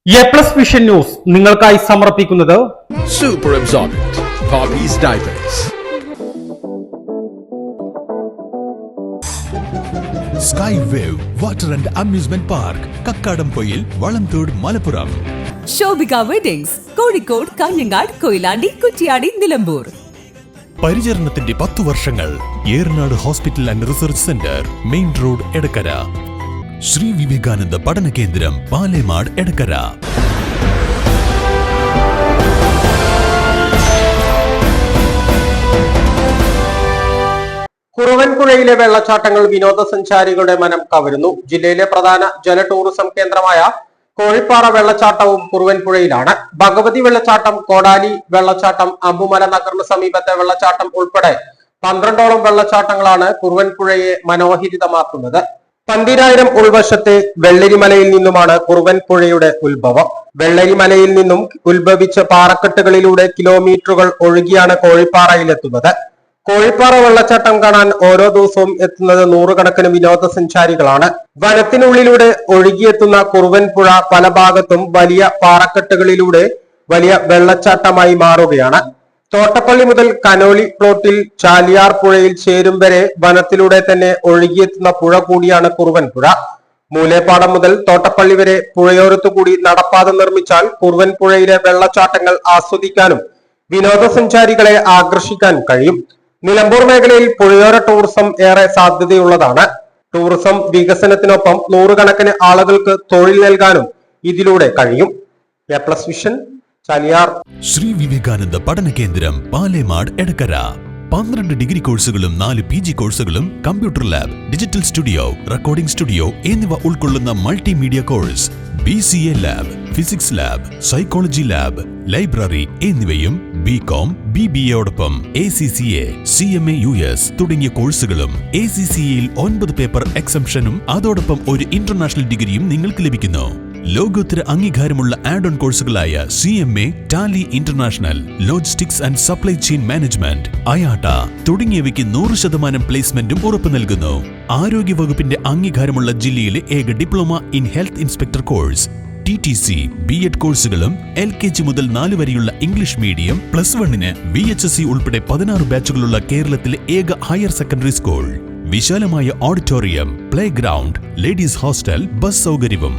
A+ vision news നിങ്ങൾക്കായി സമർപ്പിക്കുന്നത് Super Absorbent Poppy's Diapers. Sky Wave Water and Amusement Park, Kakkadampoyil, Valamthode, Malappuram. Shobhika weddings, Kozhikode, Kanhangad, Koyilandy, Kuttiady, Nilambur. പരിചരണത്തിന്റെ 10 വർഷങ്ങൾ. Eranad hospital and research centre, main road, Edakkara. Shri Vivekananda പഠന കേന്ദ്രം, പാലേമാട്, എടക്കര. കുറുവൻപുഴയിലെ വെള്ളച്ചാട്ടങ്ങൾ വിനോദസഞ്ചാരികളുടെ മനം കവരുന്നു. ജില്ലയിലെ പ്രധാന ജല ടൂറിസം കേന്ദ്രമായ കോഴിപ്പാറ വെള്ളച്ചാട്ടവും കുറുവൻപുഴയിലാണ്. ഭഗവതി വെള്ളച്ചാട്ടം, കോടാലി വെള്ളച്ചാട്ടം, അമ്പുമല നഗറിന് സമീപത്തെ വെള്ളച്ചാട്ടം ഉൾപ്പെടെ 12ഓളം വെള്ളച്ചാട്ടങ്ങളാണ് കുറുവൻപുഴയെ മനോഹരിതമാക്കുന്നത്. 12000 ഉൾവശത്തെ വെള്ളരിമലയിൽ നിന്നുമാണ് കുറുവൻപുഴയുടെ ഉത്ഭവം. വെള്ളരിമലയിൽ നിന്നും ഉത്ഭവിച്ച പാറക്കെട്ടുകളിലൂടെ കിലോമീറ്ററുകൾ ഒഴുകിയാണ് കോഴിപ്പാറയിലെത്തുന്നത്. കോഴിപ്പാറ വെള്ളച്ചാട്ടം കാണാൻ ഓരോ ദിവസവും എത്തുന്നത് നൂറുകണക്കിന് വിനോദസഞ്ചാരികളാണ്. വനത്തിനുള്ളിലൂടെ ഒഴുകിയെത്തുന്ന കുറുവൻപുഴ പല ഭാഗത്തും വലിയ പാറക്കെട്ടുകളിലൂടെ വലിയ വെള്ളച്ചാട്ടമായി മാറുകയാണ്. തോട്ടപ്പള്ളി മുതൽ കനോലി പ്ലോട്ടിൽ ചാലിയാർ പുഴയിൽ ചേരും വരെ വനത്തിലൂടെ തന്നെ ഒഴുകിയെത്തുന്ന പുഴ കൂടിയാണ് കുറുവൻപുഴ. മൂലേപ്പാടം മുതൽ തോട്ടപ്പള്ളി വരെ പുഴയോരത്തുകൂടി നടപ്പാത നിർമ്മിച്ചാൽ കുറുവൻപുഴയിലെ വെള്ളച്ചാട്ടങ്ങൾ ആസ്വദിക്കാനും വിനോദസഞ്ചാരികളെ ആകർഷിക്കാൻ കഴിയും. നിലമ്പൂർ മേഖലയിൽ പുഴയോര ടൂറിസം ഏറെ സാധ്യതയുള്ളതാണ്. ടൂറിസം വികസനത്തിനൊപ്പം നൂറുകണക്കിന് ആളുകൾക്ക് തൊഴിൽ നൽകാനും ഇതിലൂടെ കഴിയും. എ+ വിഷൻ, ചാലിയാർ. ശ്രീ വിവേകാനന്ദ പഠന കേന്ദ്രം, പാലേമാട്, എടക്കര. 12 ഡിഗ്രി കോഴ്സുകളും 4 PG കോഴ്സുകളും, computer lab, digital studio, recording studio എന്നിവ ഉൾക്കൊള്ളുന്ന multimedia course, BCA lab, physics lab, psychology lab, library എന്നിവയും BCom, BBAയോടൊപ്പം ACCA, CMA US തുടങ്ങിയ കോഴ്സുകളും. ACCAയിൽ 9 പേപ്പർ എക്സംഷനും അതോടൊപ്പം ഒരു ഇന്റർനാഷണൽ ഡിഗ്രിയും നിങ്ങൾക്ക് ലഭിക്കുന്നു. ലോകോത്തര അംഗീകാരമുള്ള ആഡ് ഓൺ കോഴ്സുകളായ CMA, Tally international, logistics and supply chain management, IATA തുടങ്ങിയവയ്ക്ക് 100% പ്ലേസ്മെന്റും ഉറപ്പു നൽകുന്നു. ആരോഗ്യ വകുപ്പിന്റെ അംഗീകാരമുള്ള ജില്ലയിലെ ഏക diploma in health inspector course, TTC, B.Ed കോഴ്സുകളും. LKG മുതൽ 4 വരെയുള്ള ഇംഗ്ലീഷ് മീഡിയം, +1-ന് VHSC ഉൾപ്പെടെ 16 ബാച്ചുകളുള്ള കേരളത്തിലെ ഏക ഹയർ സെക്കൻഡറി സ്കൂൾ. വിശാലമായ auditorium, play ground, ladies hostel, bus സൗകര്യവും.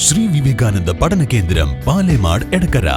ശ്രീ വിവേകാനന്ദ പഠന കേന്ദ്രം, പാലേമാട്, എടക്കര.